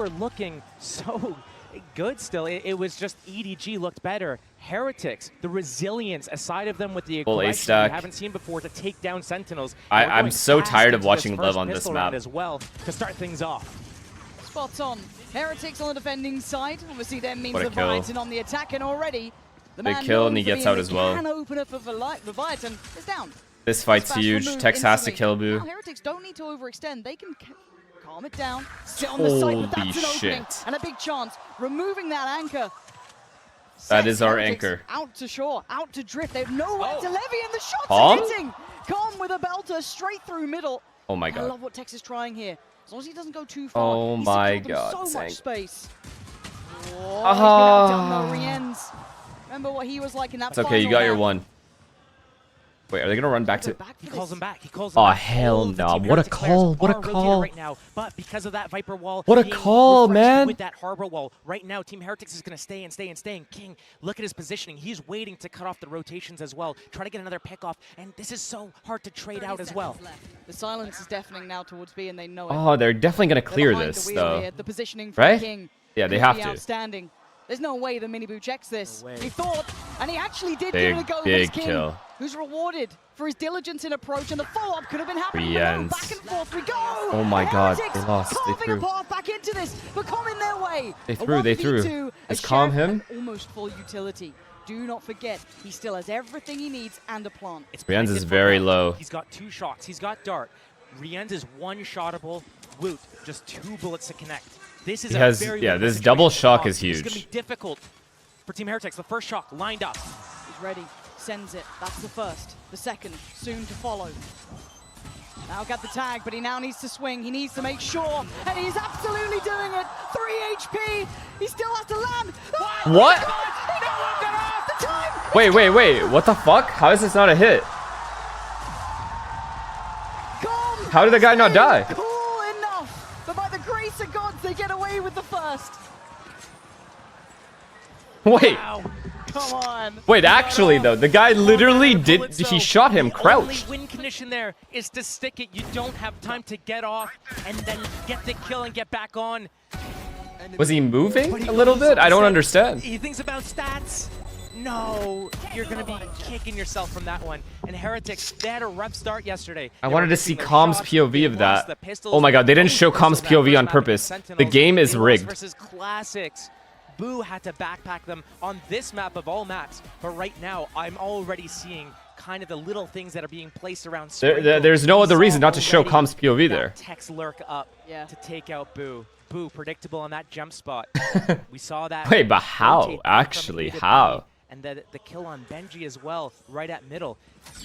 were looking so good still. It was just EDG looked better. Heretics, the resilience aside of them with the aggression we haven't seen before to take down Sentinels. I'm so tired of watching Lev on this map as well to start things off. Spot on. Heretics on the defending side. Obviously, their means of Leviathan on the attack, and already the big kill, and he gets out as well. Can opener for Leviathan is down. This fight's huge. Tex has to kill Boo. Now, Heretics don't need to overextend. They can calm it down, sit on the site, but that's an opening and a big chance. Removing that anchor. That is our anchor. Out to shore, out to drift. They have nowhere to levy, and the shots are hitting. Calm with a belter straight through middle. Oh my god. I love what Tex is trying here. As long as he doesn't go too far. Oh my god. So much space. Oh, remember what he was like in that. It's okay, you got your one. Wait, are they gonna run back to? He calls him back. He calls him oh back. hell no! What a call! What a call! Right now, but because of that Viper wall, what a call, man! With that Harbor wall, right now, Team Heretics is gonna stay and stay and stay. And King, look at his positioning. He's waiting to cut off the rotations as well. Try to get another pick off, and this is so hard to trade out as well. The silence is deafening now towards B, and they know it. Oh, they're definitely gonna clear this though. Here. The positioning for right? King. Yeah, they have to. Outstanding. There's no way the Mini Boo checks this. He thought, and he actually did big, give it a go. Big King, kill. Who's rewarded for his diligence in approach, and the follow-up could have been happening. Back and forth we go. Oh my god, they lost. They threw. A path back into this, but Calm in their way. They threw. Is Calm him? Almost full utility. Do not forget, he still has everything he needs and a plant. Rienz is very low. He's got 2 shots. He's got Dart. Rienz is 1-shottable. Woot, just 2 bullets to connect. This is a very this double shock is huge. It's gonna be difficult for Team Heretics. The first shock lined up. He's ready. Sends it. That's the first. The second, soon to follow. Now got the tag, but he now needs to swing. He needs to make sure, and he's absolutely doing it. 3 HP. He still has to land. What? Wait. What the fuck? How is this not a hit? How did the guy not die? Cool enough, but by the grace of God, they get away with the first. Wait. Wow. Come on. Wait, actually though, the guy literally did. He shot him crouched. The only win condition there is to stick it. You don't have time to get off and then get the kill and get back on. Was he moving a little bit? I don't understand. He thinks about stats. No, you're gonna be kicking yourself from that one. And Heretics, they had a rough start yesterday. I wanted to see Calm's POV of that. Oh my god, they didn't show Calm's POV on purpose. The game is rigged. Versus Classics. Boo had to backpack them on this map of all maps, but right now I'm already seeing kind of the little things that are being placed around. There's no other reason not to show Calm's POV there. Tex lurk up to take out Boo. Boo predictable on that jump spot. We saw that. Wait, but how? Actually, how? And the kill on Benji as well, right at middle.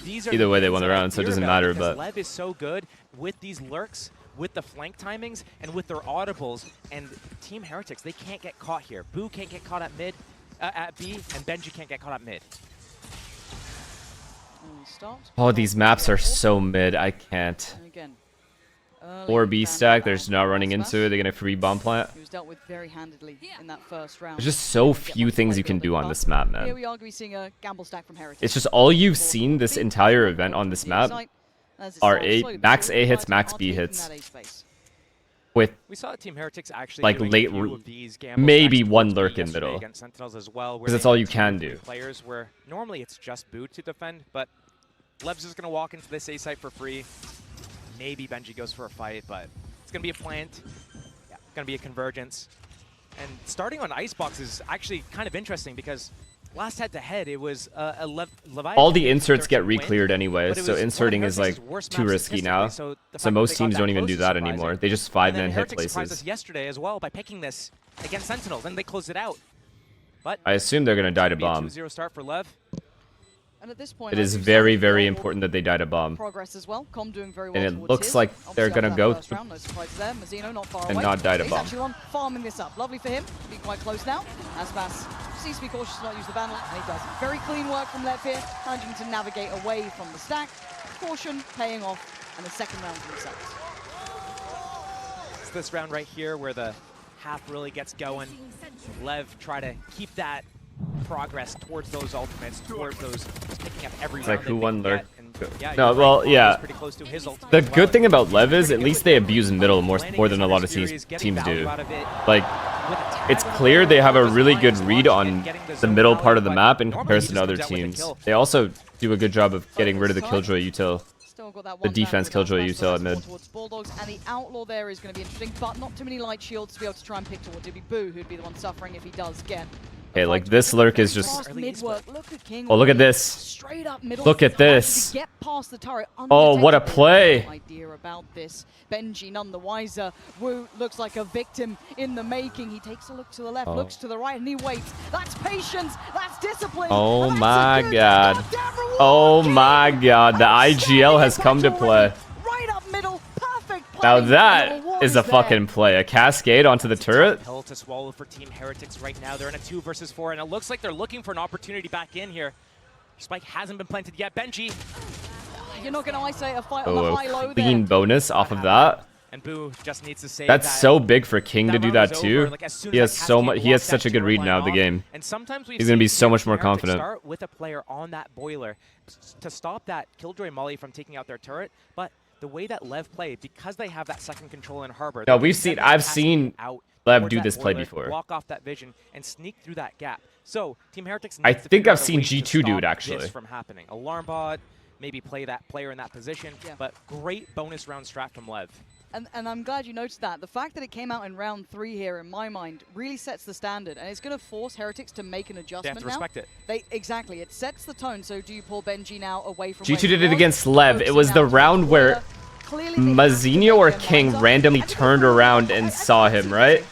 These are either way they won the round, so it doesn't matter. But Lev is so good with these lurks, with the flank timings, and with their audibles. And Team Heretics, they can't get caught here. Boo can't get caught at mid, at B, and Benji can't get caught at mid. Oh, these maps are so mid. I can't. Or B stack, they're just not running into it. They're gonna free bomb plant. He was dealt with very handedly in that first round. There's just so few things you can do on this map, man. Here we are seeing a gamble stack from Heretics. It's just all you've seen this entire event on this map are max A hits, max B hits. With we saw Team Heretics actually like late, maybe one lurk in middle, because that's all you can do. Players where normally it's just Boo to defend, but Lev's just gonna walk into this A site for free. Maybe Benji goes for a fight, but it's gonna be a plant. Yeah, gonna be a convergence. And starting on Icebox is actually kind of interesting because last head-to-head it was a Leviathan. All the inserts get re-cleared anyway, so inserting is like too risky now. So most teams don't even do that anymore. They just 5-man hit places. Surprised us yesterday as well by picking this against Sentinels, and they closed it out. But I assume they're gonna die to bomb. 2-0 start for Lev. And at this point, it is very, very important that they die to bomb. Progress as well. Com doing very well, and it looks like they're gonna go round, no surprises there. Mazzino not far and away. not die to He's bomb. Actually on farming this up. Lovely for him. Be quite close now. Aspas seems to be cautious to not use the banner, and he does. Very clean work from Lev here, managing to navigate away from the stack. Caution paying off, and the second round for themselves. It's this round right here where the half really gets going. Lev try to keep that progress towards those ultimates, towards those picking up every it's round like who won lurk? And Yeah, No, you're right, well, Juan yeah. was pretty close to his ultimate The as well. good thing about Lev is at least they abuse middle more than a lot of teams do. Like, it's clear they have a really good read on the middle part of the map in comparison to other teams. They also do a good job of getting rid of the Killjoy util. The defense Killjoy util at mid. Bulldogs, and the Outlaw there is going to be interesting, but not too many light shields to be able to try and pick towards. It'd be Boo who'd be the one suffering if he does get. Okay, like this lurk is just... Look at King. Oh, look at this. Straight up middle. Look at this. Get past the turret. Oh, what a play. Idea about this. Benji none the wiser. Wu looks like a victim in the making. He takes a look to the left, looks to the right, and he waits. That's patience. That's discipline. Oh my god. Oh my god. The IGL has come to play. Right up middle. Perfect play. Now that is a fucking play. A cascade onto the turret. Pill to swallow for Team Heretics right now. They're in a 2 versus 4, and it looks like they're looking for an opportunity back in here. Spike hasn't been planted yet. Benji. You're not going to isolate a fight on the high-low there. Clean bonus off of that. And Boo just needs to save That's that. so big for King to do that too. Like, He has so much. He has such a good read now of the game. And sometimes He's gonna be so much more confident. Start with a player on that boiler to stop that Killjoy Molly from taking out their turret, but the way that Lev played, because they have that second control in Harbor. No, I've seen Lev do this play before. Block off that vision and sneak through that gap. So Team Heretics. I think I've seen G2 do it actually. This from happening. Alarm bot, maybe play that player in that position, but great bonus round strat from Lev. And I'm glad you noticed that. The fact that it came out in round 3 here, in my mind, really sets the standard. And it's going to force Heretics to make an adjustment They have to respect it. Exactly. It sets the tone. So do you pull Benji now away from G2 did it against Lev. It was the round where Mazinho or King randomly turned around and saw him, right?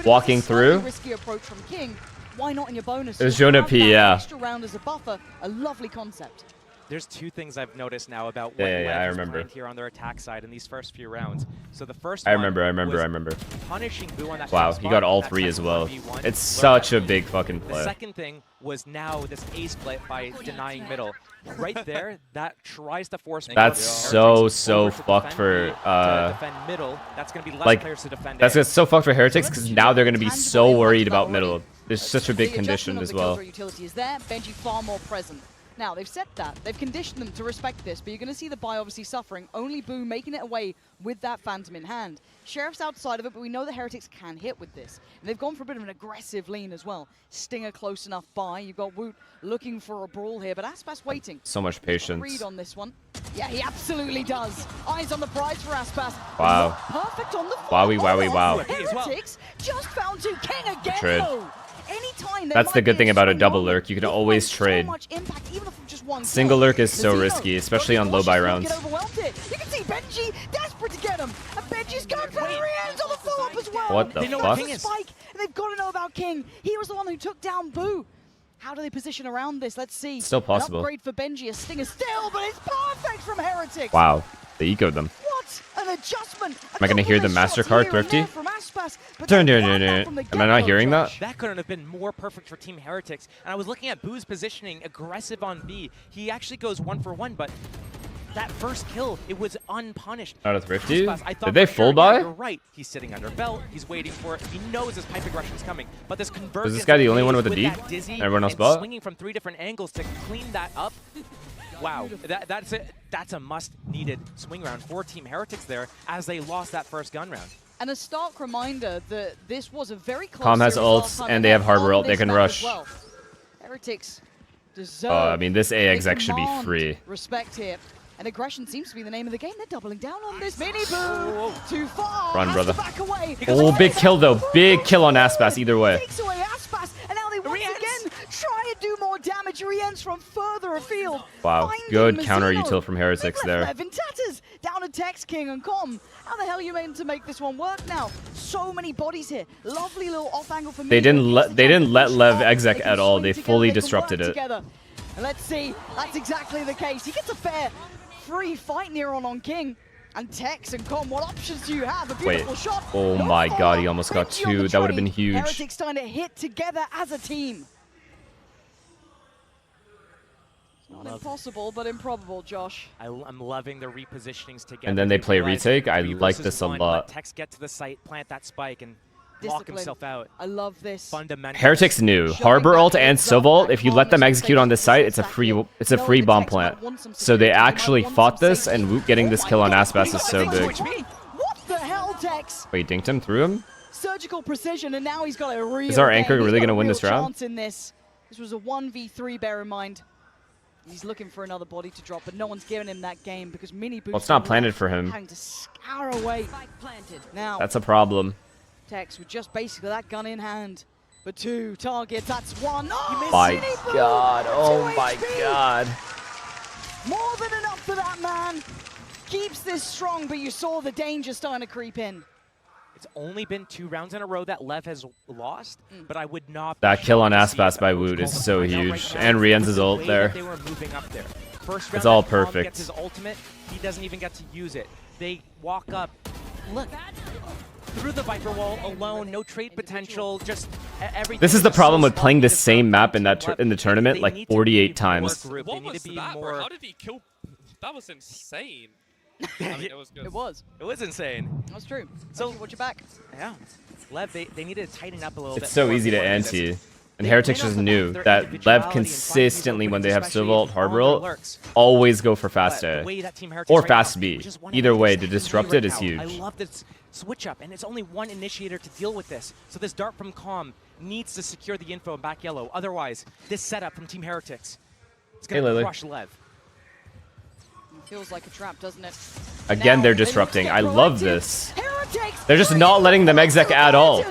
Walking through. Risky approach from King. Why not in your bonus? It was Jonah P, yeah. Extra round as a buffer. A lovely concept. There's 2 things I've noticed now about what I Lev remember. is here on their attack side in these first few rounds. So the first I remember. punishing Boo on that Wow, spot, he got all that 3 as second well. 1v1. It's such a big fucking The play. second thing was now this A split by denying middle. Right there, that tries to force. That's so fucked for defend middle. That's going to be less like players to defend. that's so fucked for Heretics because now they're going to be so worried about middle. There's such a big condition as well. The utility is there. Benji far more present. Now, they've set that. They've conditioned them to respect this, but you're going to see the buy obviously suffering. Only Boo making it away with that Phantom in hand. Sheriff's outside of it, but we know the Heretics can hit with this. And they've gone for a bit of an aggressive lean as well. Stinger close enough by. You've got Woot looking for a brawl here, but Aspas waiting. So much patience. Read on this one. Yeah, he absolutely does. Eyes on the prize for Aspas. Wow. Perfect on the Wow. Heretics just found 2 King again, Trade. though. Anytime That's the good thing about a double lurk. You can always trade. Single lurk is so risky, especially on low buy rounds. You can see Benji desperate to get him. And Benji's going for 3 hands on the follow-up as well. What the fuck? Spike, and they've got to know about King. He was the one who took down Boo. How do they position around this? Let's see. Still possible. An upgrade for Benji, a Stinger still, but it's perfect from Heretics. Wow, they ecoed them. What an adjustment. Am I gonna hear the MasterCard Thrifty? Am I not hearing that? That couldn't have been more perfect for Team Heretics. And I was looking at Boo's positioning, aggressive on B. He actually goes 1 for 1, but that first kill, it was unpunished. Not a Thrifty? Did they full buy? You're right. He's sitting under belt. He's waiting for it. He knows his pipe aggression is coming. But this convergence. Was this guy the only one with a D? Everyone else bought? Swinging from 3 different angles to clean that up. Wow, that's a must-needed swing round for Team Heretics there, as they lost that first gun round. And a stark reminder that this was a very close Calm has series ults, last time and they have around Harbor on ult. They this can map rush. as well. Heretics deserve. I mean, this A they exec should be command free. Respect here. And aggression seems to be the name of the game. They're doubling down on this. Mini Boo! Too far. Run, Has brother. to back away. Oh, big kill, though. Big kill on Aspas, either way. Takes away Aspas, and now they once again try and do more damage. Re-ends from further afield. Wow, Finding good counter Mazzino. util from Heretics there. Lev in tatters. Down to Tex King and Com. How the hell are you meant to make this one work now? So many bodies here. Lovely little off angle for me. They didn't let Lev exec at all. They fully disrupted it. Together. And let's see. That's exactly the case. He gets a fair free fight near on King. And Tex and Com, what options do you have? A beautiful shot. Oh No my follow. god, he almost got Benji on 2. the That would have been trade. huge. Heretics starting to hit together as a team. Not impossible, but improbable, Josh. I'm loving the repositionings together. And then they play Realize retake. I 3 like versus this a 1, lot. Let Tex get to the site, plant that spike, and lock himself out. I love this. Fundamental. Heretics knew Harbor ult and Sovalt. If you let them execute on this site, it's a free bomb plant. So they actually fought this, and Woot getting this kill on Aspas is so big. What the hell, Tex? Wait, dinked him through him? Surgical precision, and now he's got a real. Is our anchor really gonna win this round? Chance in this. This was a 1v3. Bear in mind. He's looking for another body to drop, but no one's giving him that game because Mini Boost. Well, it's not planted for him. Having to scour away. Now that's a problem. Tex with just basically that gun in hand. But 2 targets, that's 1. Oh, my God! Oh my God! More than enough for that man. Keeps this strong, but you saw the danger starting to creep in. It's only been 2 rounds in a row that Lev has lost, but I would not. That kill on Aspas by Woot is so huge, and Rien's ult there. They were moving up there. First round, it's all Tom perfect. Gets his ultimate. He doesn't even get to use it. They walk up. Look. Through the Viper wall alone, no trade potential, just everything. This is the problem with playing this same map in the tournament like 48 times. What was that, bro? How did he kill? That was insane. I mean, it was good. It was. It was insane. That's true. So watch your back. Yeah. Lev, they needed to tighten up a little bit. It's so easy to anti. And Heretics just knew that Lev consistently, when they have Sovalt, Harbor ult, always go for fast A. Or fast B. Either way, to disrupt it is huge. I love this switch up, and it's only one initiator to deal with this. So this dart from Calm needs to secure the info in back yellow. Otherwise, this setup from Team Heretics is going to crush Lev. Feels like a trap, doesn't it? Again, now, they're disrupting. I love this. They're just not letting them exec at all.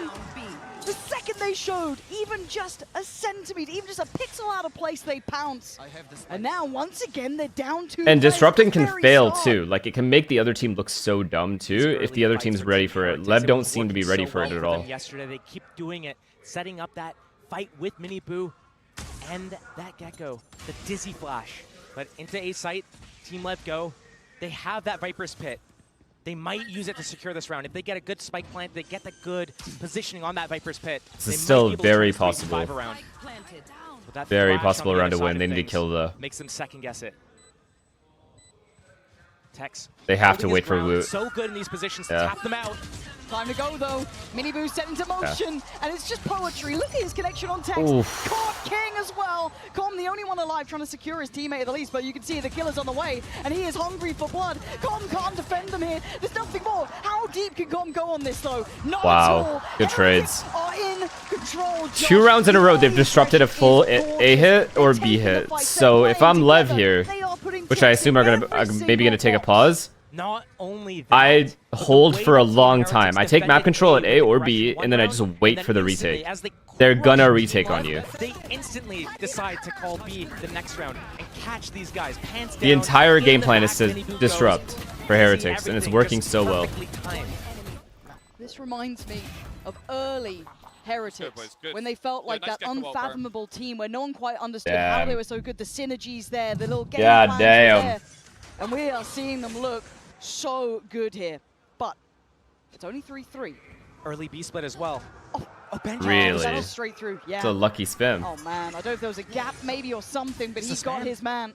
The second they showed, even just a centimeter, even just a pixel out of place, they pounce. And now, once again, they're down to. And disrupting can fail too. Like, it can make the other team look so dumb too if the other team's ready for it. Lev don't seem to be ready for it at all. Yesterday, they keep doing it, setting up that fight with Mini Boo and that Gecko, the Dizzy Flash. But into A site, Team Lev go. They have that Viper's Pit. They might use it to secure this round. If they get a good spike plant, they get the good positioning on that Viper's Pit. This is still very possible. Very possible round to win. They need to kill the. Makes them second guess it. Tex. They have to wait for Woot. So good in these positions to tap them out. Time to go though. Mini Boo set into motion, and it's just poetry. Look at his connection on Tex. Oof. Caught King as well. Com, the only one alive, trying to secure his teammate at the least, but you can see the killer's on the way, and he is hungry for blood. Com can't defend them here. There's nothing more. How deep can Com go on this though? Not at all. Good trades. Are in control. 2 rounds in a row, they've disrupted a full A hit or B hit. So if I'm Lev here, which I assume are maybe gonna take a pause, Not only that, I hold for a long time. I take map control at A or B, and then I just wait for the retake. They're gonna retake on you. They instantly decide to call B the next round and catch these guys. Pants down. The entire game plan is to disrupt for Heretics, and it's working so well. This reminds me of early Heretics, when they felt like that unfathomable team where no one quite understood how they were so good. The synergies there, the little game plans were there. And we are seeing them look so good here. But it's only 3-3. Early B split as well. Really? That was straight through. Yeah. It's a lucky spin. Oh man, I don't know if there was a gap maybe or something, but he's got his man.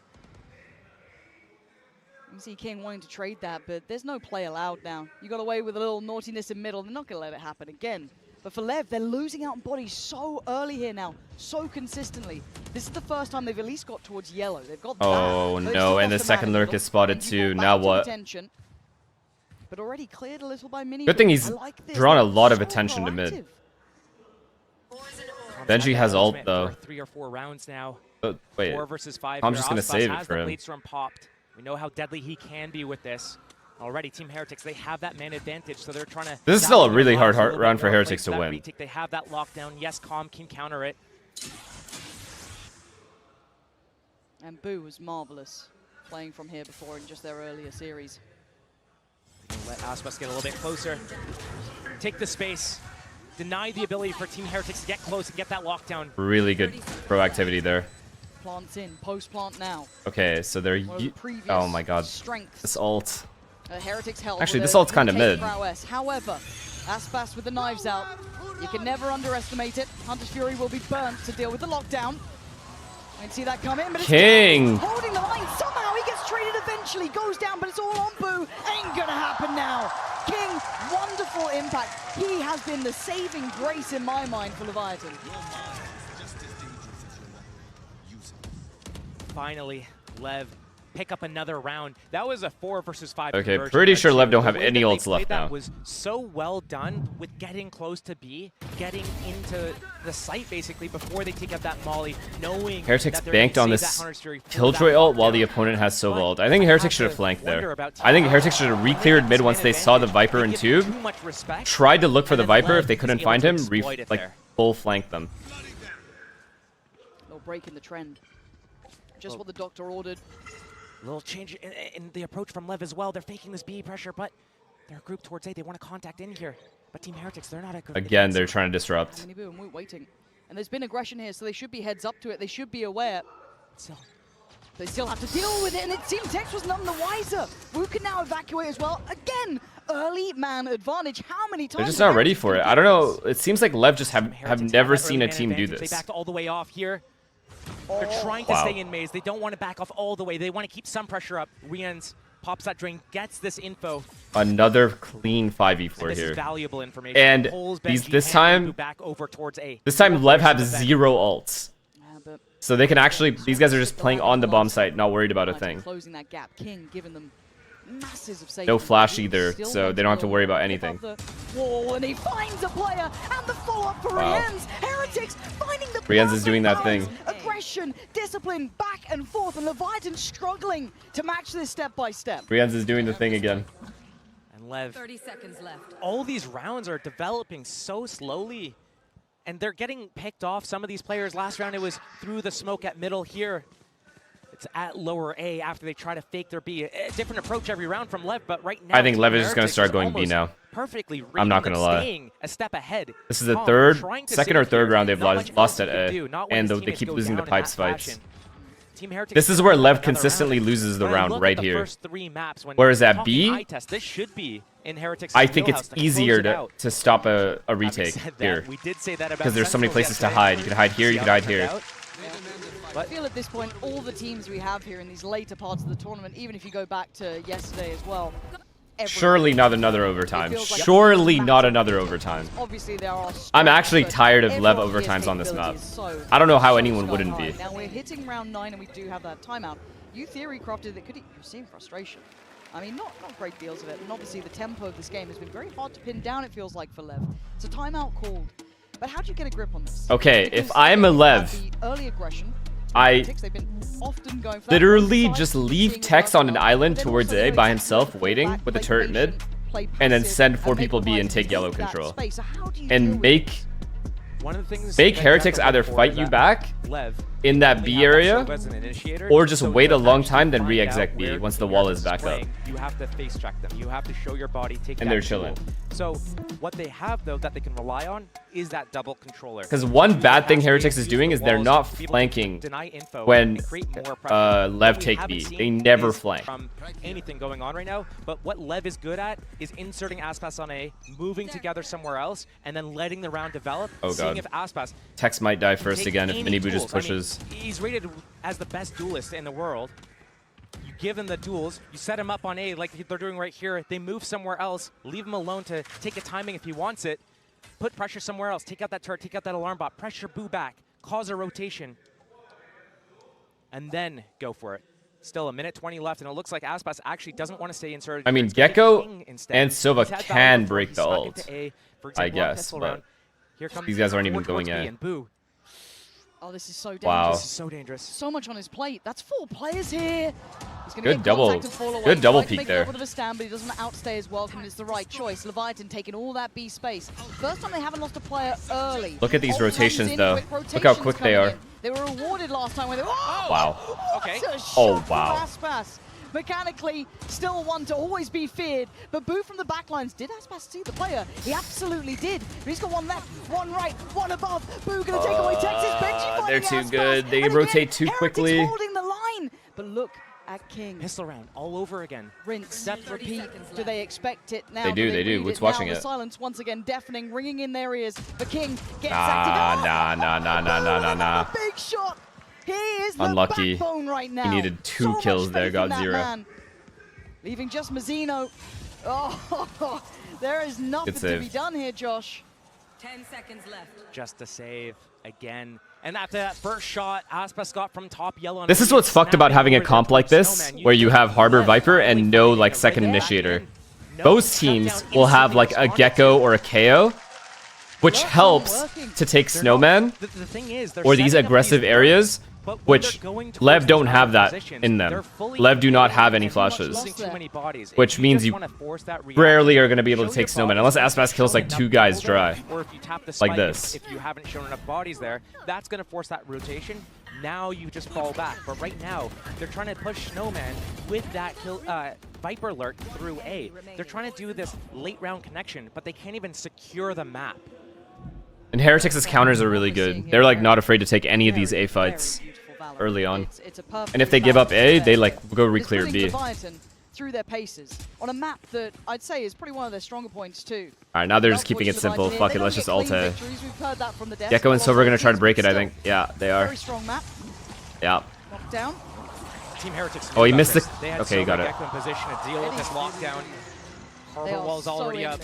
You can see King wanting to trade that, but there's no play allowed now. You got away with a little naughtiness in middle. They're not going to let it happen again. But for Lev, they're losing out on bodies so early here now, so consistently. This is the first time they've at least got towards yellow. They've got oh no, and the second lurk is spotted too. Now what? But already cleared a little by Mini. Good thing he's drawn a lot of attention to mid. Benji has ult though. 3 or 4 rounds now. Wait, 4 versus 5. I'm just gonna save it for him. We know how deadly he can be with this. Already, Team Heretics, they have that man advantage, so they're trying to... This is still a really hard round for Heretics to win. They have that lockdown. Yes, Calm can counter it. And Boo was marvelous playing from here before in just their earlier series. Let Aspas get a little bit closer. Take the space. Deny the ability for Team Heretics to get close and get that lockdown. Really good proactivity there. Plants in, post plant now. Okay, so they're... Oh my god. This ult. Heretics held. Actually, this ult's kind of mid. However, Aspas with the knives out. You can never underestimate it. Hunter's Fury will be burnt to deal with the lockdown. You can see that come in, but it's King holding the line. Somehow he gets traded eventually, goes down, but it's all on Boo. Ain't gonna happen now. King, wonderful impact. He has been the saving grace in my mind for lev-th. Finally, Lev pick up another round. That was a 4 versus 5. Okay, pretty sure Lev don't have any ults left now. That was so well done with getting close to B, getting into the site basically before they take out that molly, knowing Heretics that banked on this Killjoy ult while the opponent has Sova ult. I think Heretics should have flanked there. I think Heretics should have re-cleared mid once they saw the Viper and Tube. Tried to look for the Viper. If they couldn't find him, full flank them. No break in the trend. Just what the doctor ordered. A little change in the approach from Lev as well. They're faking this B pressure, but they're grouped towards A. They want to contact in here. But Team Heretics, they're not a good... Again, they're trying to disrupt. And we're waiting. And there's been aggression here, so they should be heads up to it. They should be aware. They still have to deal with it, and it seems Tex was none the wiser. Wu can now evacuate as well. Again, early man advantage. How many times? They're just not ready for it. I don't know. It seems like Lev just have never seen a team do this. They backed all the way off here. They're trying to stay in maze. They don't want to back off all the way. They want to keep some pressure up. Rians pops that drain, gets this info. Another clean 5v4 this here. Is valuable information. And this time Lev have 0 ults. So they can actually, these guys are just playing on the bomb site, not worried about a thing. Closing that gap. King giving them masses of safety. No flash either, so they don't have to worry about anything. Wall, and he finds a player, and the follow-up for Rians. Heretics finding the Rians is doing that thing. Aggression, discipline, back and forth, and lev-th struggling to match this step by step. Rians is doing the thing again. And Lev, 30 seconds left. All these rounds are developing so slowly, and they're getting picked off. Some of these players, last round it was through the smoke at middle here. It's at lower A after they try to fake their B. A different approach every round from Lev, but right now... I think Lev is just going to start going B now. Perfectly I'm not going to lie. Staying a step ahead. This is the second or third round they've lost at A, and they keep losing the pipes fights. This is where Lev consistently loses the round right here. Whereas at B, this should be in Heretics' I think it's easier to stop a retake here. Because there's so many places to hide. You can hide here, you can hide here. I feel at this point, all the teams we have here in these later parts of the tournament, even if you go back to yesterday as well. Surely not another overtime. Surely not another overtime. Obviously there are. I'm actually tired of Lev overtimes on this map. I don't know how anyone wouldn't be. Now we're hitting round 9 and we do have that timeout. You theory crafted that you're seeing frustration. I mean, not great deals of it. And obviously the tempo of this game has been very hard to pin down, it feels like, for Lev. It's a timeout called. But how do you get a grip on this? Okay, if I'm a Lev, early aggression. I literally just leave Tex on an island towards A by himself, waiting with the turret mid, and then send 4 people B and take yellow control. And make Heretics either fight you back in that B area, or just wait a long time, then re-exec B once the wall is back up. You have to face check them. You have to show your body, take and they're chilling. So what they have, though, that they can rely on is that double controller. Because one bad thing Heretics is doing is they're not flanking when Lev take B. They never flank. From anything going on right now, but what Lev is good at is inserting Aspas on A, moving together somewhere else, and then letting the round develop, seeing if Aspas... Tex might die first again if Minibu just pushes. I mean, he's rated as the best duelist in the world. You give him the duels, you set him up on A like they're doing right here, they move somewhere else, leave him alone to take a timing if he wants it, put pressure somewhere else, take out that turret, take out that alarm bot, pressure Boo back, cause a rotation, and then go for it. Still a minute 20 left, and it looks like Aspas actually doesn't want to stay inserted. I mean, Gecko and Sova can break the ult, I guess, but these guys aren't even going in. Oh, this is so dangerous. Wow. This is so dangerous. So much on his plate. That's 4 players here. He's gonna good double peek there. A bit of a stand, but he doesn't outstay his welcome. It's the right choice. lev-th taking all that B space. First time they haven't lost a player early. Look at these rotations, though. Look how quick they are. They were rewarded last time when they were... Oh, wow. Okay. Oh, wow. Aspas. Mechanically, still one to always be feared, but Boo from the backlines. Did Aspas see the player? He absolutely did. But he's got one left, one right, one above. Boo gonna take away Texas. Benji they're too Aspas. good. They and rotate again, too Heretics quickly. Holding the line, but look at King. Pistol round all over again. Rinse, step, repeat. Do they expect it now? They do. Who's watching it? The silence once again deafening, ringing in their ears. The King gets Nah. Big shot. He is unlucky. The backbone right now. He needed 2 kills there, got 0. Leaving just Mazzino. Oh, there is nothing to be done here, Josh. 10 seconds left. Just a save again. And after that first shot, Aspas got from top yellow. This is what's fucked about having a comp like this, where you have Harbor Viper and no like second initiator. Most teams will have like a Gecko or a KO, which helps to take Snowman or these aggressive areas, which Lev don't have that in them. Lev do not have any flashes, which means you rarely are going to be able to take Snowman unless Aspas kills like 2 guys dry, like this. If you haven't shown enough bodies there, that's going to force that rotation. Now you just fall back. But right now, they're trying to push Snowman with that Viper alert through A. They're trying to do this late round connection, but they can't even secure the map. And Heretics' counters are really good. They're like not afraid to take any of these A fights early on. And if they give up A, they like go re-clear B. Through their paces on a map that I'd say is probably one of their stronger points too. Alright, now they're just keeping it simple. Fuck it, let's just ult A. Gecko and Silver are gonna try to break it, I think. Yeah, they are. Very strong map. Yeah. Lockdown. Team Heretics. Oh, he missed the. Okay, he got it. Gecko in position to deal with this lockdown. Harbor wall's already up.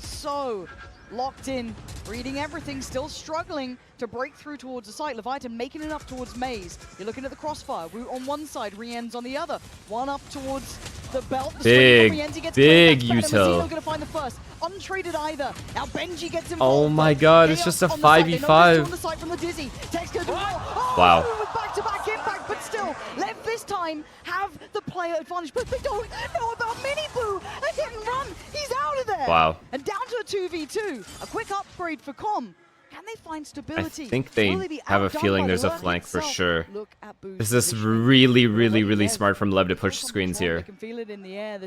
So locked in, reading everything, still struggling to break through towards the site. Leviathan making it up towards Maze. You're looking at the crossfire. Woot on one side, Rien's on the other. One up towards the belt. The big util. Gonna find the first. Untraded either. Now Benji gets involved. Oh my god, it's just a 5v5. Wow. Back-to-back impact, but still, Lev this time have the player advantage, but they don't know about Miniboo. A hit and run. He's out of there. Wow. And down to a 2v2. A quick upgrade for Com. Can they find stability? I think they have a feeling there's a flank for sure. This is really smart from Lev to push screens here.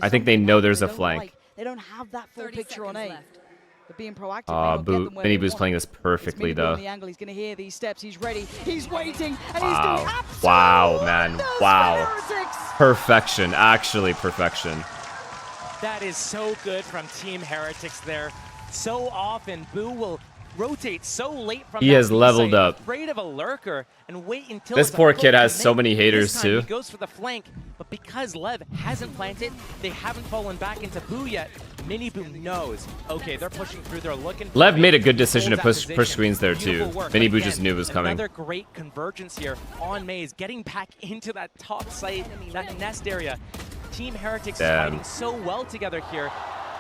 I think they know there's a flank. They don't have that full picture on A. But being proactive. Miniboo's playing this perfectly though. The angle. He's going to hear these steps. He's ready. He's waiting. And he's doing wow, man. Wow. Perfection. Actually perfection. That is so good from Team Heretics there. So often, Boo will rotate so late from he has leveled up. Afraid of a lurker and wait until this poor kid has so many haters too. He goes for the flank, but because Lev hasn't planted, they haven't fallen back into Boo yet. Miniboo knows. Okay, they're pushing through. They're looking. Lev made a good decision to push screens there too. Miniboo just knew it was coming. Another great convergence here on Maze, getting back into that top site, that nest area. Team Heretics is fighting so well together here.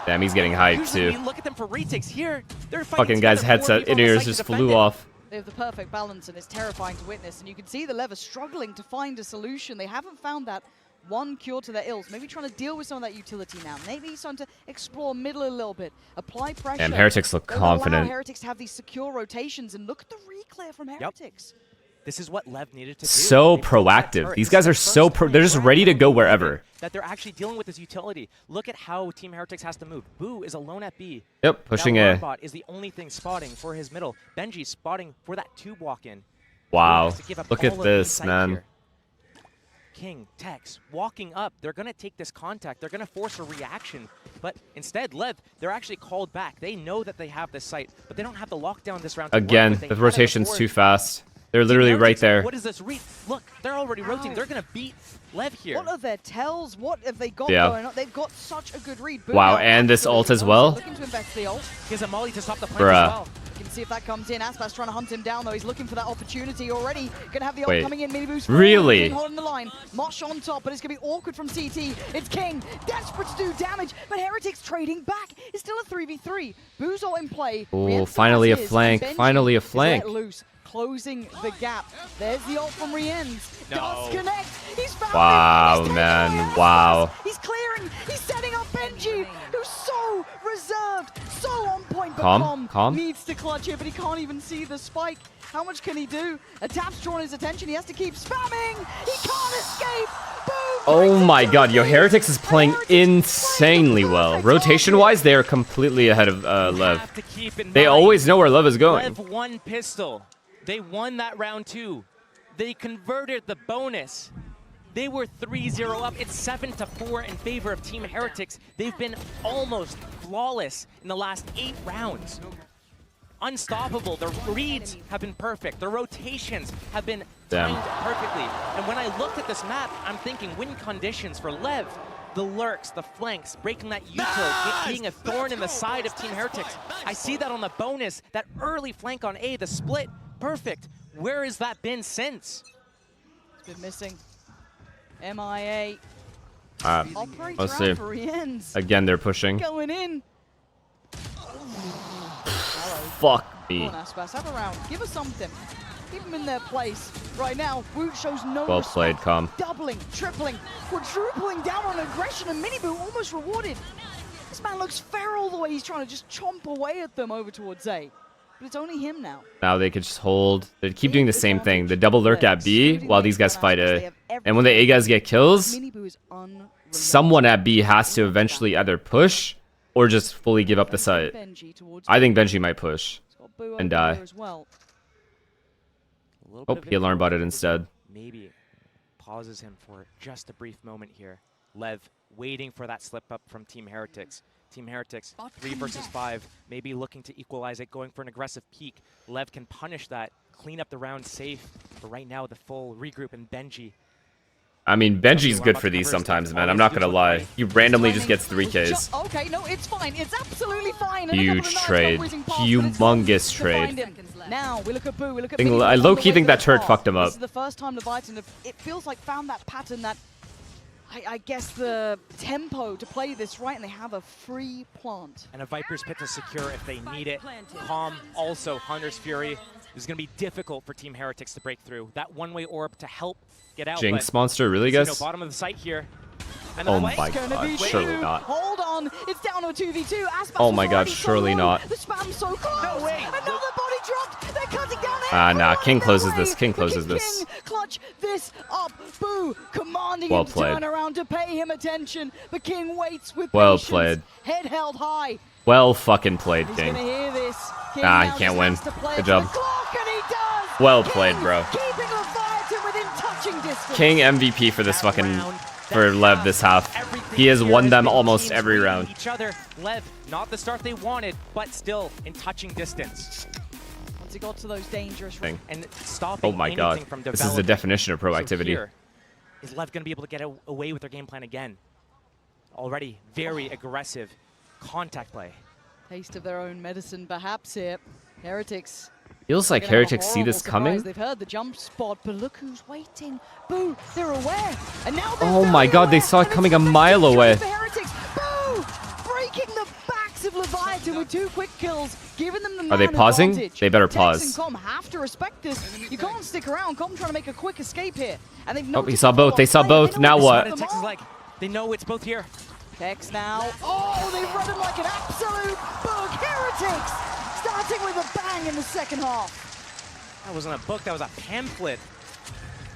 Damn, he's getting hyped too. You look at them for retakes here. They're fucking guy's headset in-ears just flew off. They have the perfect balance, and it's terrifying to witness. And you can see the Lev are struggling to find a solution. They haven't found that one cure to their ills. Maybe trying to deal with some of that utility now. Maybe starting to explore middle a little bit. Apply pressure. Damn, Heretics look confident. Allow Heretics to have these secure rotations, and look at the reclear from Heretics. Yep. This is what Lev needed to do. So proactive. These guys are so they're just ready to go wherever. That they're actually dealing with this utility. Look at how Team Heretics has to move. Boo is alone at B. Yep, pushing A. A. Is the only thing spotting for his middle. Benji spotting for that tube walk-in. Wow. Look at this, man. Here. King, Tex, walking up. They're going to take this contact. They're going to force a reaction. But instead, Lev, they're actually called back. They know that they have this site, but they don't have the lockdown this round. Again, the rotation's too fast. They're literally right there. What is this read? Look, they're already rotating. They're going to beat Lev here. What are their tells? What have they got going on? They've got such a good read. Wow, and this ult as well? Looking to invest the ult. Here's a molly to stop the plant as well. You can see if that comes in. Aspas trying to hunt him down, though. He's looking for that opportunity already. Going to have the ult coming in. Miniboo's really? Holding the line. Mosh on top, but it's going to be awkward from CT. It's King, desperate to do damage, but Heretics trading back. It's still a 3v3. Boo's ult in play. Oh, finally a flank. Finally a flank. Loose. Closing the gap. There's the ult from Rienz. No. Does connect. He's found wow, man. Wow. He's clearing. He's setting up Benji, who's so reserved, so on point. But Calm. Needs to clutch here, but he can't even see the spike. How much can he do? A tap's drawn his attention. He has to keep spamming. He can't escape. Boom. Oh my god, yo, Heretics is playing insanely well. Rotation-wise, they are completely ahead of Lev. They always know where Lev is going. Lev won pistol. They won that round 2. They converted the bonus. They were 3-0 up. It's 7-4 in favor of Team Heretics. They've been almost flawless in the last 8 rounds. Unstoppable. Their reads have been perfect. Their rotations have been timed perfectly. And when I looked at this map, I'm thinking win conditions for Lev. the lurks, the flanks, breaking that util, being a thorn in the side of Team Heretics. I see that on the bonus, that early flank on A, the split, perfect. Where has that been since? It's been missing. MIA. Let's see. Again, they're pushing. Going in. Fuck me. Come on, Aspas, have a round. Give us something. Keep them in their place. Right now, Woot shows no Well respect. played, Com. Doubling, tripling, quadrupling down on aggression, and Miniboo almost rewarded. This man looks feral the way he's trying to just chomp away at them over towards A. But it's only him now. Now they could just hold. They keep doing the same thing. The double lurk at B while these guys fight A. And when the A guys get kills, someone at B has to eventually either push or just fully give up the site. I think Benji might push and die. Oh, he alarm botted instead. Maybe pauses him for just a brief moment here. Lev waiting for that slip up from Team Heretics. Team Heretics 3 versus 5, maybe looking to equalize it, going for an aggressive peek. Lev can punish that, clean up the round safe. But right now, the full regroup and Benji. I mean, Benji's good for these sometimes, man. I'm not gonna lie. He randomly just gets 3Ks. Okay, no, it's fine. It's absolutely fine. Huge trade. Humongous trade. Now we look at Boo. We look at I low-key think that turret fucked him up. This is the first time Leviathan, it feels like, found that pattern, that I guess the tempo to play this right, and they have a free plant. And a Viper's Pit to secure if they need it. Calm, also Hunter's Fury. This is going to be difficult for Team Heretics to break through. That one-way orb to help get out. Jinx monster, really, guys? Bottom of the site here. And oh my god, surely not. Hold on, it's down to a 2v2. Oh my god, surely not. The spam's so close. No way. Another body dropped. They're cutting down. Nah, King closes this. King closes this. King clutch this up. Boo commanding well him to played. turn around to pay him attention. But King waits with well patience. Played. Head held high. Well fucking played, He's King. gonna hear this. King Nah, he can't win. Good job. Well played, bro. Keeping Leviathan within touching distance. King MVP for this fucking Lev this half. He has won them almost every round. Each other. Lev, not the start they wanted, but still in touching distance. Once he got to those dangerous thing. And stopping oh my god, from this is the definition of proactivity. So is Lev going to be able to get away with their game plan again? Already very aggressive contact play. Taste of their own medicine, perhaps here. Heretics. Feels like Heretics see this coming. They've heard the jump spot, but look who's waiting. Boo, they're aware. And now oh my god, they saw it coming a mile away. Boo, breaking the backs of Leviathan with 2 quick kills, giving them the Are they pausing? advantage. They better Tex pause. and Com have to respect this. You can't stick around. Com trying to make a quick escape here. And they've he saw both. They saw both. Now what? Tex is like, they know it's both here. Tex now. Oh, they've run him like an absolute bug. Heretics starting with a bang in the second half. That wasn't a book, that was a pamphlet.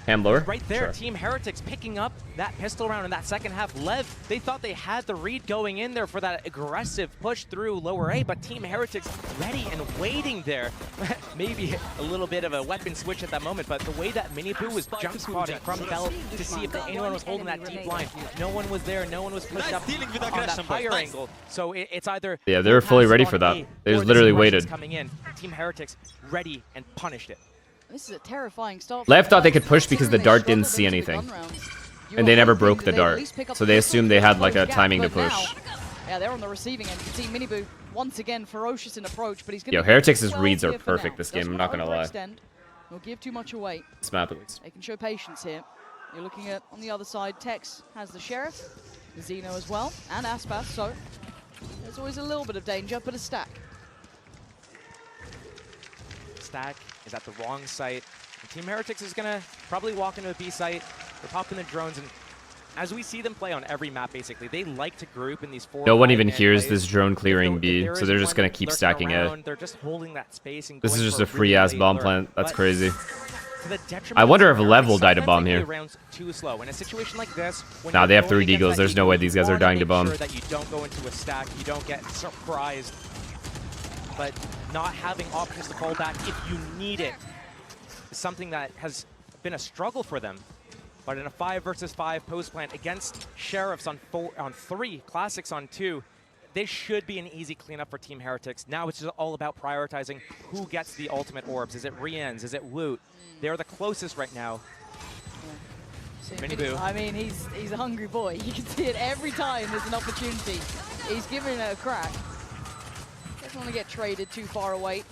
Hambler. Right there, sure. Team Heretics picking up that pistol round in that second half. Lev, they thought they had the read going in there for that aggressive push through lower A, but Team Heretics ready and waiting there. Maybe a little bit of a weapon switch at that moment, but the way that Miniboo was jump spotting from Bell to see if anyone was holding that deep line, no one was there, no one was pushed up on that higher angle. So it's either... Yeah, they were fully ready for that. They just literally waited. Coming in. Team Heretics ready and punished it. This is a terrifying start. Lev thought they could push because the dart didn't see anything. And they never broke the dart. So they assumed they had like a timing to push. Yeah, they're on the receiving end. You can see Miniboo once again ferocious in approach, but he's going to... Yo, Heretics' reads are perfect this game, I'm not going to lie. We'll give too much away. This map at least. They can show patience here. You're looking at, on the other side, Tex has the Sheriff, Zeno as well, and Aspas, so there's always a little bit of danger, but a stack. Stack is at the wrong site. And Team Heretics is going to probably walk into a B site. They're popping the drones, and as we see them play on every map, basically, they like to group in these 4 no one even hears this drone clearing B, so they're just going to keep stacking A. They're just holding that space and this is just a really free-ass bomb lurk. plant. That's crazy. To I wonder if Lev will die to bomb here. Too slow. In a situation like this, nah, they have 3 deagles. There's no way these guys are dying to bomb. Sure that you don't go into a stack, you don't get surprised. But not having options to fall back if you need it is something that has been a struggle for them. But in a 5 versus 5 post plant against Sheriffs on 3, Classics on 2, this should be an easy cleanup for Team Heretics. Now it's just all about prioritizing who gets the ultimate orbs. Is it Rien's? Is it Woot? They're the closest right now. Mini Boo. I mean, he's a hungry boy. You can see it every time there's an opportunity. He's giving it a crack. Doesn't want to get traded too far away.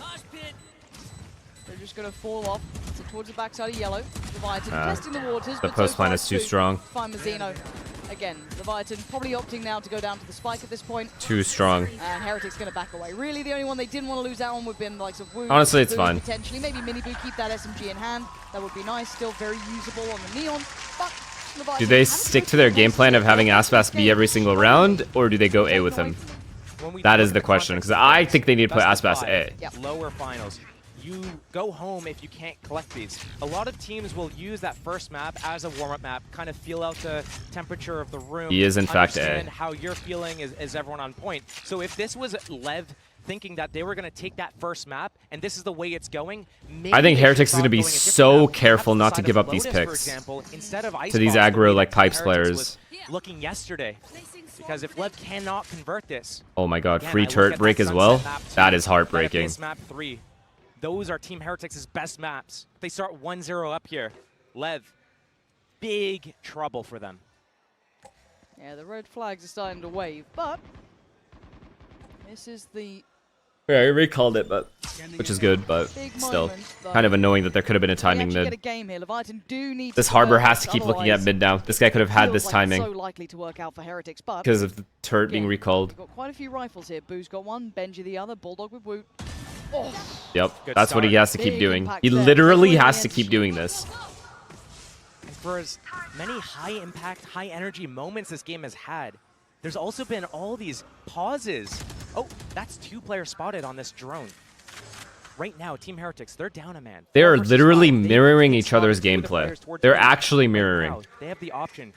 They're just going to fall off towards the backside of yellow. Leviathan testing the waters. The post line is too strong. Find Mazzino. Again, Leviathan probably opting now to go down to the spike at this point. Too strong. And Heretic's going to back away. Really, the only one they didn't want to lose out on would have been the likes of Wu. Honestly, it's fine. Potentially, maybe Miniboo keep that SMG in hand. That would be nice. Still very usable on the Neon. But Leviathan Do they stick to their game plan of having Aspas B every single round, or do they go A with him? That is the question, because I think they need to put Aspas A. Lower finals. You go home if you can't collect these. A lot of teams will use that first map as a warm-up map, kind of feel out the temperature of the room. He is in fact A. Understand how you're feeling, is everyone on point. So if this was Lev thinking that they were going to take that first map, and this is the way it's going, I think Heretics is going to be so careful not to give up these picks to these aggro like Pipes players. Looking yesterday, because if Lev cannot convert this, oh my god, free turret break as well. That is heartbreaking. This map 3. Those are Team Heretics' best maps. If they start 1-0 up here, Lev, big trouble for them. Yeah, the red flags are starting to wave, but this is the... Yeah, I recalled it, but which is good, but still kind of annoying that there could have been a timing mid. This Harbor has to keep looking at mid now. This guy could have had this timing so likely to work out for Heretics, but because of the turret being recalled. Got quite a few rifles here. Boo's got one, Benji the other, Bulldog with Woot. Oh. Yep, that's what he has to keep doing. He literally has to keep doing this. And for as many high-impact, high-energy moments this game has had, there's also been all these pauses. Oh, that's 2 players spotted on this drone. Right now, Team Heretics, they're down a man. They are literally mirroring each other's gameplay. They're actually mirroring. They have the option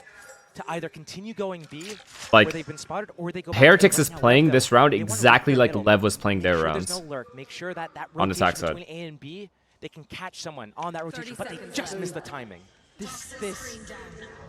to either continue going B, like, where they've been spotted, or they go Heretics is playing this round exactly like Lev was playing their rounds. There's no lurk. Make sure that on the attack rotation side. between A and B, they can catch someone on that rotation, but they just missed the timing. This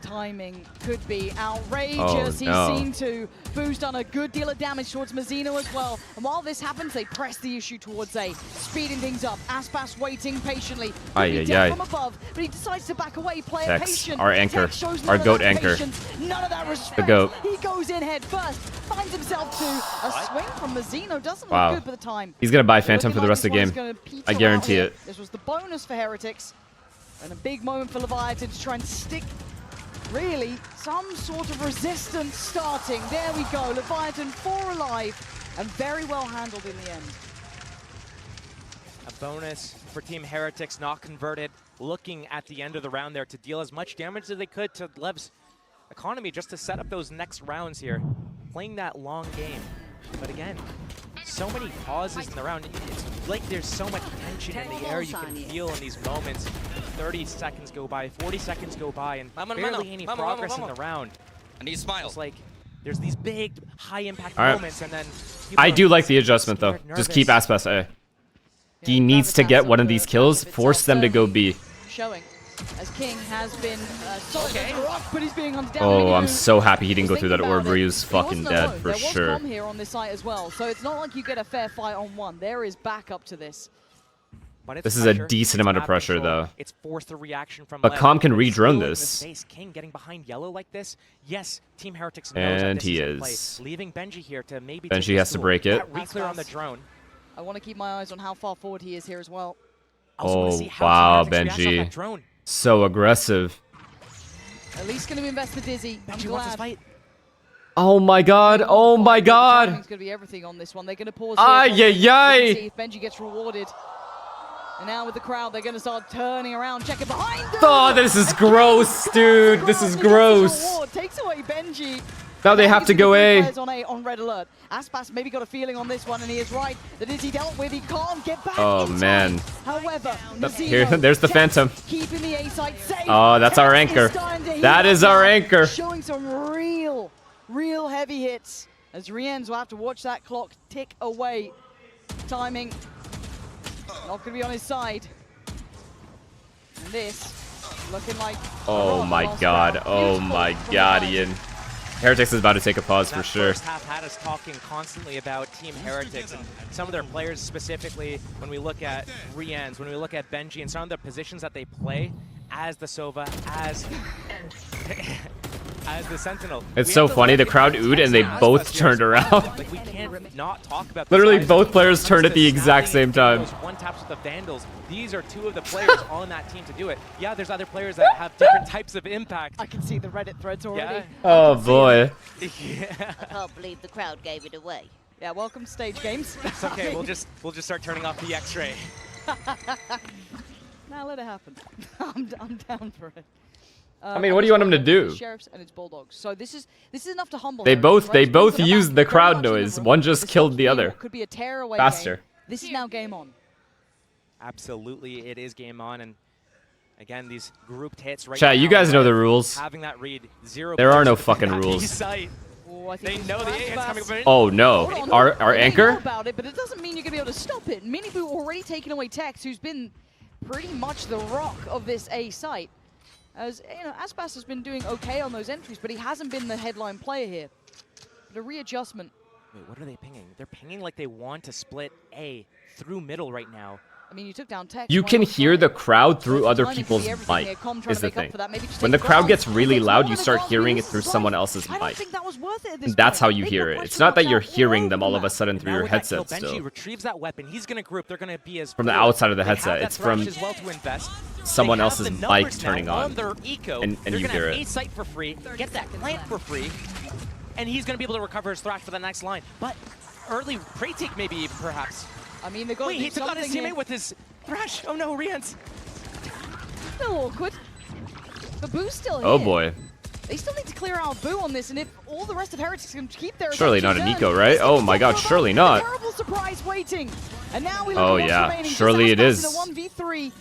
timing could be outrageous. Oh, no. He's seen to. Boo's done a good deal of damage towards Mazzino as well. And while this happens, they press the issue towards A, speeding things up. Aspas waiting patiently. From above, but he decides to back away, play it patient. Our anchor, our goat anchor. None of that respect. The goat. He goes in head first, finds himself to a swing from Mazzino. Doesn't look good for the time. He's going to buy Phantom for the rest of the game. I guarantee it. This was the bonus for Heretics. And a big moment for Leviathan to try and stick, really, some sort of resistance starting. There we go, Leviathan 4 alive, and very well handled in the end. A bonus for Team Heretics, not converted, looking at the end of the round there to deal as much damage as they could to Lev's economy, just to set up those next rounds here, playing that long game. But again, so many pauses in the round. It's like there's so much tension in the air you can feel in these moments. 30 seconds go by, 40 seconds go by, and barely any progress in the round. And he smiles. It's like there's these big, high-impact moments, and then... I do like the adjustment, though. Just keep Aspas A. He needs to get one of these kills, force them to go B. Showing. As King has been solid rock, but he's being hunted down. Oh, I'm so happy he didn't go through that orb where he was fucking dead for sure. There was here on this site as well, so it's not like you get a fair fight on one. There is backup to this. This is a decent amount of pressure, though. It's forced the reaction from but Calm can re-drone this. King getting behind yellow like this. Yes, Team Heretics And knows that this he is. Leaving Benji here to maybe Benji has to break it. Re-clear on the drone. I want to keep my eyes on how far forward he is here as well. Oh, wow, Benji. So aggressive. At least going to invest the Dizzy. Benji wants his fight. Oh my god, oh my god. It's going to be everything on this one. They're going to pause here. Benji gets rewarded. And now with the crowd, they're going to start turning around, checking behind them. Oh, this is gross, dude. This is gross. Takes away Benji. Now they have to go A. On red alert. Aspas maybe got a feeling on this one, and he is right. The Dizzy dealt with. He can't get back. Oh, man. However, here, there's the Phantom. Keeping the A side safe. Oh, that's our anchor. That is our anchor. Showing some real heavy hits. As Rienz will have to watch that clock tick away. Timing not going to be on his side. And this looking like... Oh my god. Oh my god, Ian. Heretics is about to take a pause for sure. First half had us talking constantly about Team Heretics and some of their players specifically when we look at Rienz, when we look at Benji and some of the positions that they play as the Sova, as as the Sentinel. It's so funny. The crowd oohed and they both turned around. Like, we can't not talk about Literally, the both players turned at the exact same time. Those one taps with the Vandals. These are two of the players on that team to do it. Yeah, there's other players that have different types of impact. I can see the Reddit threads already. Yeah. Oh boy. Yeah. I can't believe the crowd gave it away. Yeah, welcome to Stage Games. It's okay. We'll just start turning off the X-ray. Now let it happen. I'm down for it. I mean, what do you want them to do? Sheriffs and it's Bulldogs. So this is enough to humble. They them. both Right? used the crowd noise. One just killed the other. Could be a tearaway Faster. game. This is now game on. Absolutely, it is game on, and again, these grouped hits right Chat, now. you guys know the rules. Having that read, 0. There are no boost fucking at the rules. site. Oh, I They think know the Aspas- hit's coming up. Oh no. Hold on. Our They know anchor? about it, but it doesn't mean you're gonna be able to stop it. Minibu already taken away Tex, who's been pretty much the rock of this A site. As you know, Aspas has been doing okay on those entries, but he hasn't been the headline player here. But a readjustment. Wait, what are they pinging? They're pinging like they want to split A through middle right now. I mean, you took down Tex. You why can not hear try the it? crowd through other Timing could people's be everything mic, here. Com trying is to the make up thing. for that. Maybe just When take the crowd ground. gets really Takes loud, more you than start a hearing glass it through as well. someone else's I don't mic. think that was worth it at this And that's point. how you They hear got it. punched It's not that out you're all hearing over them the all of a map. sudden through Now your with that kill, headset Benji still. retrieves that weapon. He's going to group. They're going to be as From the forward. outside of the They have headset. that It's from thresh as well to invest. someone They have else's the mic numbers turning now on. their eco. And They're you gonna hear have it. A site for free, get that plant for free, and he's going to be able to recover his thrash for the next line. But early prey take maybe perhaps. I mean, they got Wait, he took out his something teammate here. with his thrash. Oh no, Rian's. A little awkward. The Boo's still here. Oh boy. They still need to clear out Boo on this, and if all the rest of Heretics can keep their Surely not attention an eco, turned, right? this Oh is my a god, surely not. terrible surprise waiting. And now we look Oh at what's yeah, remaining. Just surely it Aspas is. in a 1v3.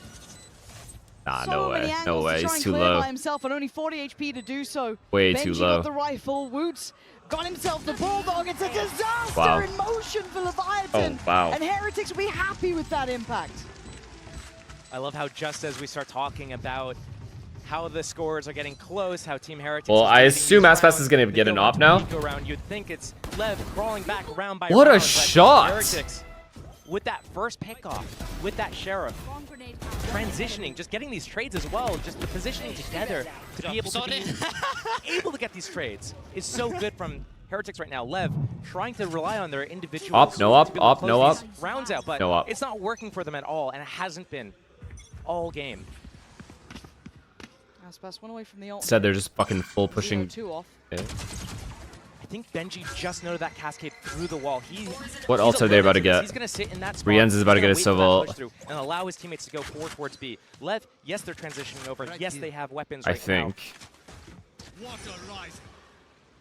Nah, So no many way. angles No way. to try He's and too clear low. by himself, and only 40 HP to do so. Way Benji too got low. the rifle. Woots got himself the Bulldog. It's a disaster Wow. in motion for Leviathan. Oh, wow. And Heretics will be happy with that impact. I love how just as we start talking about how the scores are getting close, how Team Heretics Well, is I taking assume these Aspas rounds, is gonna they get go an round op now. to round. You'd think it's Lev crawling back round by What a round, but shot. Heretics, with that first pickoff, with that Sheriff, transitioning, just getting these trades as well, just the positioning together to be able to get these trades is so good from Heretics right now. Lev trying to rely on their individual Op, no op, to be able to op, close no these op. rounds out, but No op. it's not working for them at all, and it hasn't been all game. Aspas went away from the ult. Said they're just fucking full pushing. 0-2 off. Yeah. I think Benji just noted that cascade through the wall. What ult are they about to get? He's gonna sit in that spot. Rienz is about to He's gonna get a wait for silver that ult. push through and allow his teammates to go forward towards B. Lev, yes, they're transitioning over. Yes, they have weapons I right now. think.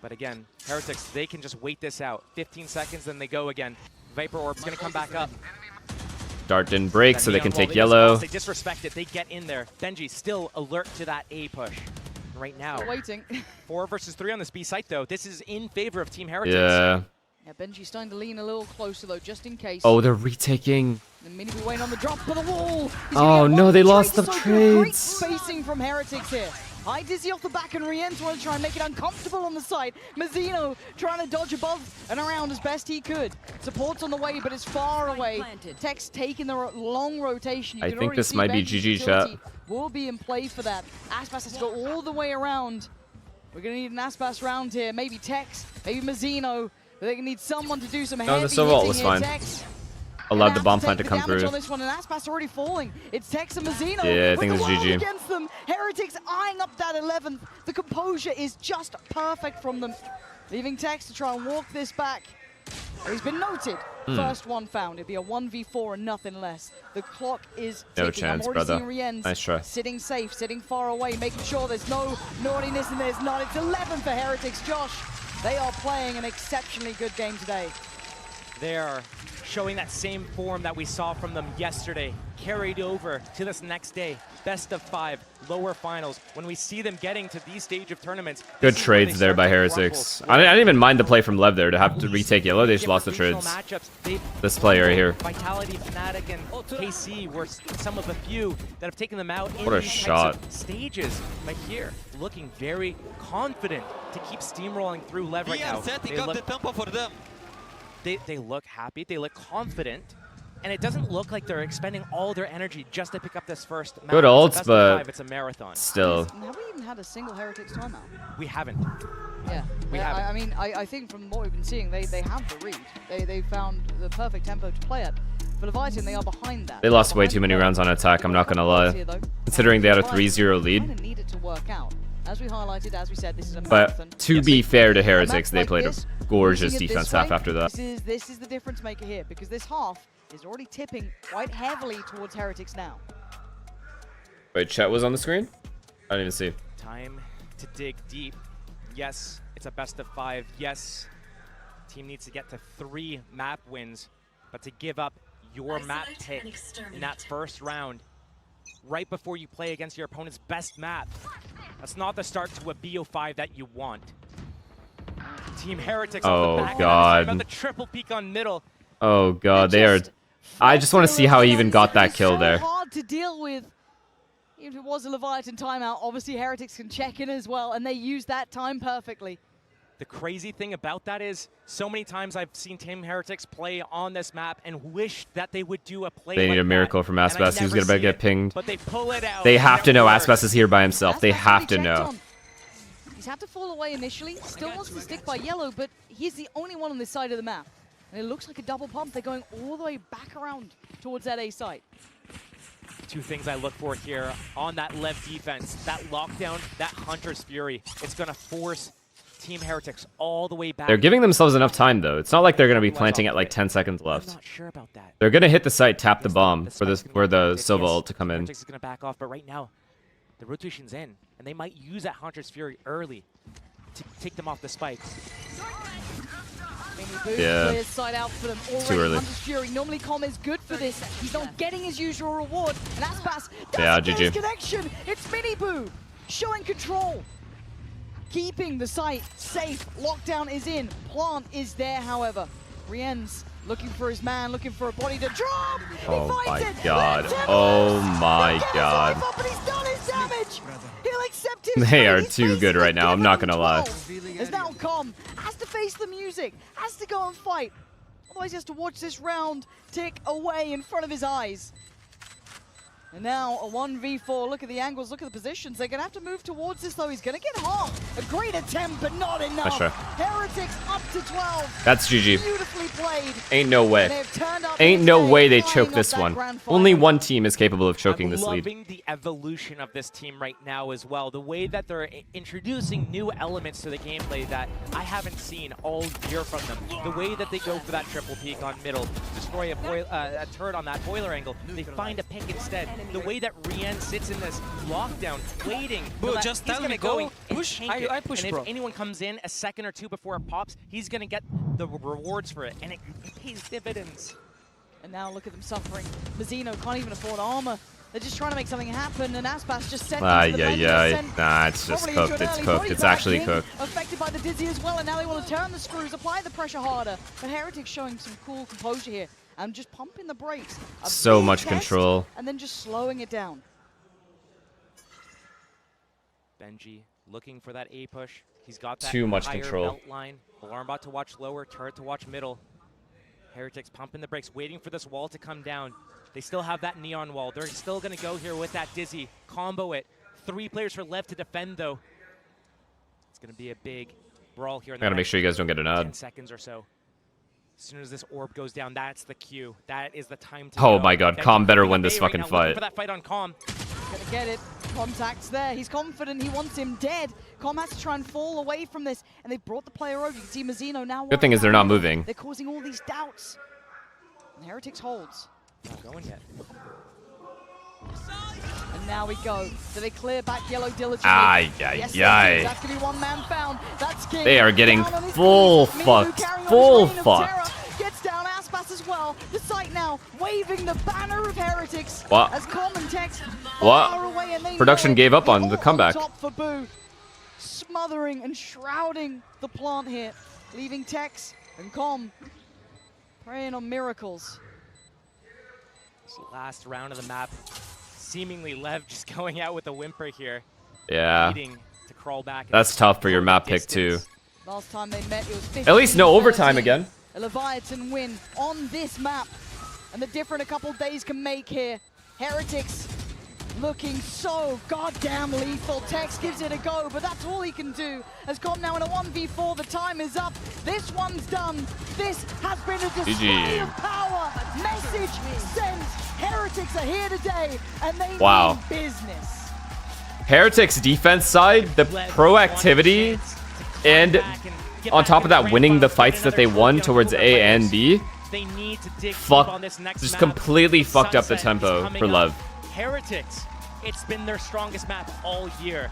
But again, Heretics, they can just wait this out. 15 seconds, then they go again. Viper Orb's gonna come back up. Dart didn't break, so they Neon can wall, take just yellow. pass, They disrespect it. They get in there. Benji still alert to that A push. Right now, Still waiting. 4 versus 3 on this B site, though. This is in favor of Team Heretics. Yeah. Yeah, Benji's starting to lean a little closer, though, just in case. Oh, they're retaking. And Minibu waiting on the drop for the wall. He's Oh, gonna get no, one they trade lost the so good. Great trades. spacing from Heretics here. High Dizzy off the back, and Rienz want to try and make it uncomfortable on the side. Mazzino trying to dodge above and around as best he could. Support's on the way, but it's far away. Tex taking the long rotation. You I can think already this see might be Benji's GG utility chat. will be in play for that. Aspas has to go all the way around. We're going to need an Aspas round here. Maybe Tex, maybe Mazzino. But they're going to need someone to do some heavy the silver ult hitting was here. fine. Tex Allowed the have bomb to plant to take come the damage through. on this one, and Aspas already falling. It's Tex and Mazzino. Yeah, I think with this the is world GG. against them. Heretics eyeing up that 11th. The composure is just perfect from them. Leaving Tex to try and walk this back. He's been noted. First one found. It'd be a 1v4 and nothing less. The clock is ticking. No chance, I'm already brother. seeing Rienz Nice try. sitting safe, sitting far away, making sure there's no naughtiness and there's not. It's 11 for Heretics. Josh, they are playing an exceptionally good game today. They are showing that same form that we saw from them yesterday, carried over to this next day. Best of 5, lower finals. When we see them getting to these stage of tournaments, Good this is where they trades there start by to Heretics. crumble. I didn't even mind the play from Lev there to have to retake yellow. They just lost the Different trades. regional matchups, they- This play right here. Vitality, Fnatic, and KC were some of the few that have taken them out in What a these shot. types of stages. But here, looking very confident to keep steamrolling through Lev right We now. are setting up the tempo for them. They look happy, they look confident, And it doesn't look like they're expending all their energy just to pick up this first map. Good It's a ults, best of but 5, it's a marathon. still. Have we even had a single Heretics timeout? We haven't. Yeah. We haven't. I mean, I think from what we've been seeing, they have the read. They found the perfect tempo to play at. For Leviathan, they are behind that. They lost way too many rounds on attack, I'm not gonna lie. Considering they had a 3-0 lead. Kind of needed to work out. As we highlighted, as we said, this is a But marathon. to be fair to Heretics, A they map played a like this, gorgeous losing it defense this half way, after that. This is the difference maker here, because this half is already tipping quite heavily towards Heretics now. Wait, Chet was on the screen? I didn't even see. Time to dig deep. Yes, it's a best of 5. Yes, team needs to get to 3 map wins, but to give up your map pick in that first round right before you play against your opponent's best map, that's not the start to a BO5 that you want. Team Heretics off the back. God. About the triple peak on middle. Oh god, they are. I just want to see how he even got that kill there. So hard to deal with. If it was a Leviathan timeout, obviously Heretics can check in as well, and they use that time perfectly. The crazy thing about that is, so many times I've seen Team Heretics play on this map and wish that they would do a play They like need a miracle that, from and I Aspas. He's never gonna see get it, pinged. But they pull it out. They and have it to know works. Aspas is here by himself. They Aspas have to already checked know. on. He's had to fall away initially, still wants to stick by yellow, but he's the only one on this side of the map. And it looks like a double pump. They're going all the way back around towards that A site. 2 things I look for here on that left defense, that lockdown, that Hunter's Fury. It's going to force Team Heretics all the way back. They're giving themselves enough time though. It's not like they're gonna be planting at like 10 seconds I'm left. not sure about that. They're gonna hit the site, tap the bomb for spike's this gonna for be the planted. Silva Yes, ult to come in. Heretics is going to back off, but right now, the rotation's in, and they might use that Hunter's Fury early to take them off the spike. Yeah. Clears side out for them already. Too early. Hunter's Fury. Normally Com is good for this. He's not getting his usual reward. And Aspas doesn't Yeah, get GG. his connection. It's Mini Boo showing control. Keeping the site safe. Lockdown is in. Plant is there, however. Rien's looking for his man, looking for a body to drop. Oh He finds my it. god. Let's him Oh live. my He'll get his god. life up, and he's done his damage. He'll accept his They fate. are He's too good facing right now, I'm not gonna lie. 12. As now Com has to face the music, has to go and fight. Otherwise he has to watch this round tick away in front of his eyes. And now a 1v4, look at the angles, look at the positions. They're gonna have to move towards this though. He's gonna get harmed. A great attempt, but not enough. That's right. Heretics up to 12. That's GG. Beautifully played. Ain't no And way. they've turned up Ain't this no day, way they flying choke up this that one. grand Only final. one team is capable of choking this lead. loving the evolution of this team right now as well. The way that they're introducing new elements to the gameplay that I haven't seen all year from them. The way that they go for that triple peak on middle, destroy a turret on that boiler angle. They find a pick instead. The way that Rien sits in this lockdown, waiting. Bro, that just he's tell gonna me, go go. and Push. tank it. I push, and bro. if anyone comes in a second or 2 before it pops, he's gonna get the rewards for it, and it pays dividends. And now look at them suffering. Mazzino can't even afford armor. They're just trying to make something happen, and Aspas just sent into the Ay. sent Nah, it's just probably into cooked. an It's early cooked. body It's bag. actually King cooked. affected by the Dizzy as well, and now they want to turn the screws, apply the pressure harder. But Heretics showing some cool composure here, and just pumping the brakes. A So big much test, control. And then just slowing it down. Benji looking for that A push. He's got that Too much higher control. belt line. Alarm bot to watch lower, turret to watch middle. Heretics pumping the brakes, waiting for this wall to come down. They still have that neon wall. They're still going to go here with that Dizzy. Combo it. 3 players for lev to defend, though. It's going to be a big brawl here. In I gotta make sure you guys don't get an 10 ad. seconds or so. As soon as this orb goes down, that's the cue. That is the time to Oh go. my god, Benji Com better keeping win the this bait right fucking now, looking fight. for that fight on Com. Gonna get it. Contact's there. He's confident. He wants him dead. Com has to try and fall away from this, and they brought the player over. You can see Mazzino now. Good thing is they're not moving. They're causing all these doubts. And Heretics holds. Not going yet. And now we go. So they clear back yellow diligently. Ay. Yes, they do. That's gonna be one man found. That's King. They are getting Down on his full knees. Minu fucked. carrying on Full his reign of terror. fucked. Gets down Aspas as well. The site now waving the banner of Heretics. What? As Com and Tex What? far away, and they Production know it. gave up on All the comeback. top for Boo. Smothering and shrouding the plant here. Leaving Tex and Com praying on miracles. This last round of the map. Seemingly Lev just going out with a whimper here. Yeah. Needing to crawl back. That's tough for your map pick too. Distance. Last time they met, it was 15 At least no overtime 13. again. A Leviathan win on this map. and the difference a couple days can make here. Heretics looking so goddamn lethal. Tex gives it a go, but that's all he can do. Has gone now in a 1v4. The time is up. This one's done. This has been a display of power. Message sent. Heretics are here today, and they mean business. Heretics defense side, the proactivity, and on top of that, winning the fights that they won towards A and B, just completely fucked up the tempo for lev. Heretics, it's been their strongest map all year.